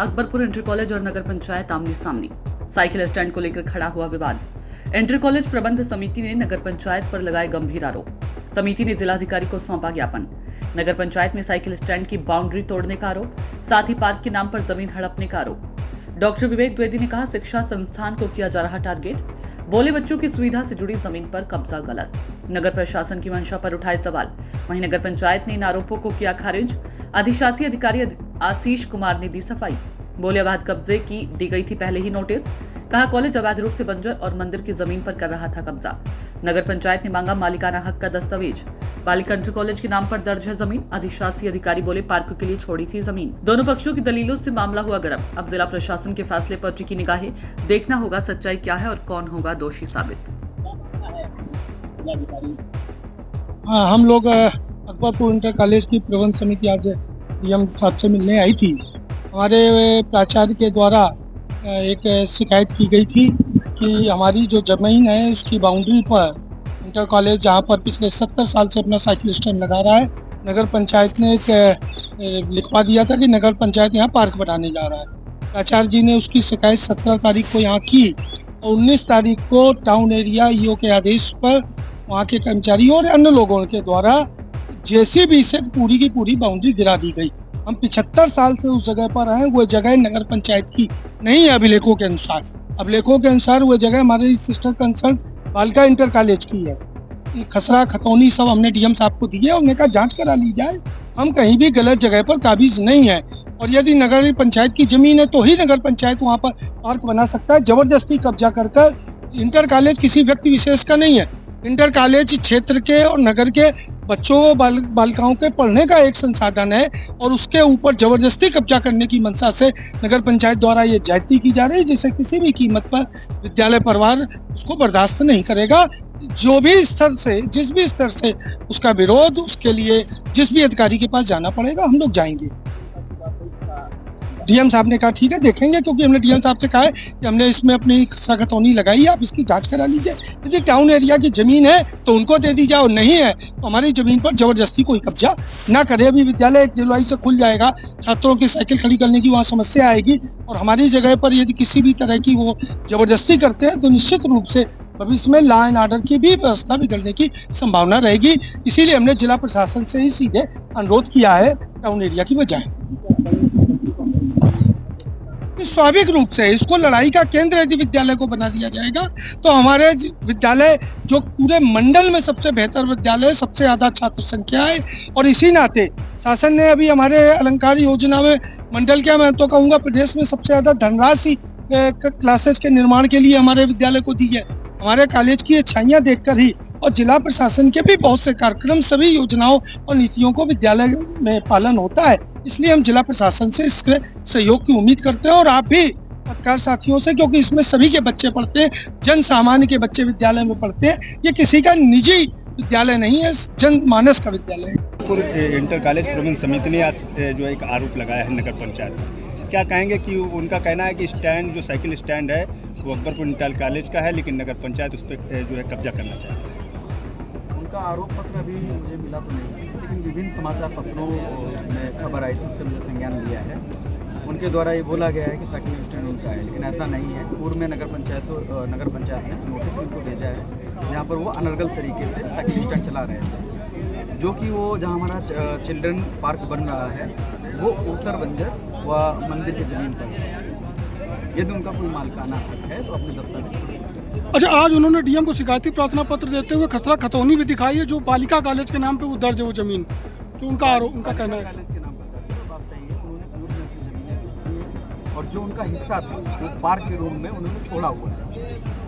Akbarpur inter college और नगर पंचायत आमने सामने। साइकिल स्टैंड को लेकर खड़ा हुआ विवाद। इंटर कॉलेज प्रबंध समिति ने नगर पंचायत पर लगाए गंभीर आरोप। समिति ने जिलाधिकारी को सौंपा ज्ञापन। नगर पंचायत में साइकिल स्टैंड की बाउंड्री तोड़ने का आरोप, साथ ही पार्क के नाम पर जमीन हड़पने का आरोप। डॉक्टर विवेक द्विवेदी ने कहा, शिक्षा संस्थान को किया जा रहा टारगेट। बोले, बच्चों की सुविधा से जुड़ी जमीन पर कब्जा गलत। नगर प्रशासन की मंशा पर उठाए सवाल। वहीं नगर पंचायत ने इन आरोपों को किया खारिज। अधिशासी अधिकारी आशीष कुमार ने दी सफाई। बोले, अवैध कब्जे की दी गई थी पहले ही नोटिस। कहा, कॉलेज अवैध रूप से बंजर और मंदिर की जमीन पर कर रहा था कब्जा। नगर पंचायत ने मांगा मालिकाना हक का दस्तावेज। बालिका इंटर कॉलेज के नाम पर दर्ज है जमीन। अधिशासी अधिकारी बोले, पार्क के लिए छोड़ी थी जमीन। दोनों पक्षों की दलीलों से मामला हुआ गर्म। अब जिला प्रशासन के फैसले पर टिकी निगाहें। देखना होगा सच्चाई क्या है और कौन होगा दोषी साबित। हाँ, हम लोग अकबरपुर इंटर कॉलेज की प्रबंध समिति आज डीएम साहब से मिलने आई थी। हमारे प्राचार्य के द्वारा एक शिकायत की गई थी कि हमारी जो ज़मीन है उसकी बाउंड्री पर इंटर कॉलेज जहाँ पर पिछले 70 साल से अपना साइकिल स्टैंड लगा रहा है, नगर पंचायत ने एक लिखवा दिया था कि नगर पंचायत यहाँ पार्क बनाने जा रहा है। प्राचार्य जी ने उसकी शिकायत 17 तारीख को यहाँ की और 19 तारीख को टाउन एरिया ईओ के आदेश पर वहाँ के कर्मचारियों और अन्य लोगों के द्वारा जेसीबी से पूरी की पूरी बाउंड्री गिरा दी गई। हम 75 साल से उस जगह पर हैं। वो जगह नगर पंचायत की नहीं है अभिलेखों के अनुसार। अभिलेखों के अनुसार वो जगह हमारे सिस्टर कंसर्न बालिका इंटर कॉलेज की है। खसरा खतौनी सब हमने डीएम साहब को दिए। हमने कहा जांच करा ली जाए, हम कहीं भी गलत जगह पर काबिज नहीं है। और यदि नगर पंचायत की जमीन है तो ही नगर पंचायत वहाँ पर पार्क बना सकता है। जबरदस्ती कब्जा कर इंटर कॉलेज किसी व्यक्ति विशेष का नहीं है। इंटर कॉलेज क्षेत्र के और नगर के बच्चों बालिकाओं के पढ़ने का एक संसाधन है और उसके ऊपर जबरदस्ती कब्जा करने की मंशा से नगर पंचायत द्वारा ये ज्यादती की जा रही है, जिसे किसी भी कीमत पर विद्यालय परिवार उसको बर्दाश्त नहीं करेगा। जो भी स्तर से, जिस भी स्तर से उसका विरोध, उसके लिए जिस भी अधिकारी के पास जाना पड़ेगा हम लोग जाएंगे। डीएम साहब ने कहा ठीक है देखेंगे, क्योंकि हमने डीएम साहब से कहा है कि हमने इसमें अपनी खसरा खतौनी लगाई है, आप इसकी जांच करा लीजिए। यदि टाउन एरिया की जमीन है तो उनको दे दी जाए और नहीं है तो हमारी जमीन पर जबरदस्ती कोई कब्जा ना करे। अभी विद्यालय 1 जुलाई से खुल जाएगा, छात्रों की साइकिल खड़ी करने की वहाँ समस्या आएगी और हमारी जगह पर यदि किसी भी तरह की वो जबरदस्ती करते हैं तो निश्चित रूप से भविष्य में लॉ एंड ऑर्डर की भी व्यवस्था बिगड़ने की संभावना रहेगी। इसीलिए हमने जिला प्रशासन से ही सीधे अनुरोध किया है टाउन एरिया की बजाय। स्वाभाविक रूप से इसको लड़ाई का केंद्र यदि विद्यालय को बना दिया जाएगा तो हमारे विद्यालय जो पूरे मंडल में सबसे बेहतर विद्यालय, सबसे ज्यादा छात्र संख्या है और इसी नाते शासन ने अभी हमारे अलंकार योजना में मंडल क्या मैं तो कहूँगा प्रदेश में सबसे ज्यादा धनराशि क्लासेस के निर्माण के लिए हमारे विद्यालय को दी है। हमारे कॉलेज की अच्छाइयाँ देखकर ही और जिला प्रशासन के भी बहुत से कार्यक्रम, सभी योजनाओं और नीतियों को विद्यालय में पालन होता है। इसलिए हम जिला प्रशासन से इसके सहयोग की उम्मीद करते हैं और आप भी पत्रकार साथियों से, क्योंकि इसमें सभी के बच्चे पढ़ते हैं, जन सामान्य के बच्चे विद्यालय में पढ़ते हैं। ये किसी का निजी विद्यालय नहीं है, जनमानस का विद्यालय है। इंटर कॉलेज प्रबंध समिति ने आज जो एक आरोप लगाया है नगर पंचायत पर, क्या कहेंगे कि उनका कहना है कि स्टैंड जो साइकिल स्टैंड है वो अकबरपुर इंटर कॉलेज का है, लेकिन नगर पंचायत उस पर जो है कब्जा करना चाहती है। उनका आरोप पत्र अभी मुझे मिला तो नहीं, लेकिन विभिन्न समाचार पत्रों में खबर आई थी, उससे मुझे संज्ञान लिया है। उनके द्वारा ये बोला गया है कि साइकिल स्टैंड उनका है, लेकिन ऐसा नहीं है। पूर्व में नगर पंचायत ने नोटिस उनको भेजा है जहाँ पर वो अनर्गल तरीके से साइकिल स्टैंड चला रहे थे, जो कि वो जहाँ हमारा चिल्ड्रन पार्क बन रहा है वो उत्तर बंजर व मंदिर की जमीन पर है। यदि उनका कोई मालिकाना हक है तो अपने दफ्तर। अच्छा, आज उन्होंने डीएम को शिकायती प्रार्थना पत्र देते हुए खसरा खतौनी भी दिखाई है जो बालिका कॉलेज के नाम पे वो दर्ज है वो जमीन, तो उनका कहना है कॉलेज के नाम पर दर्ज है, बात सही है। उन्होंने पूर्व में अपनी जमीनें बेच दी है और जो उनका हिस्सा था वो पार्क के रूम में उन्होंने छोड़ा हुआ है।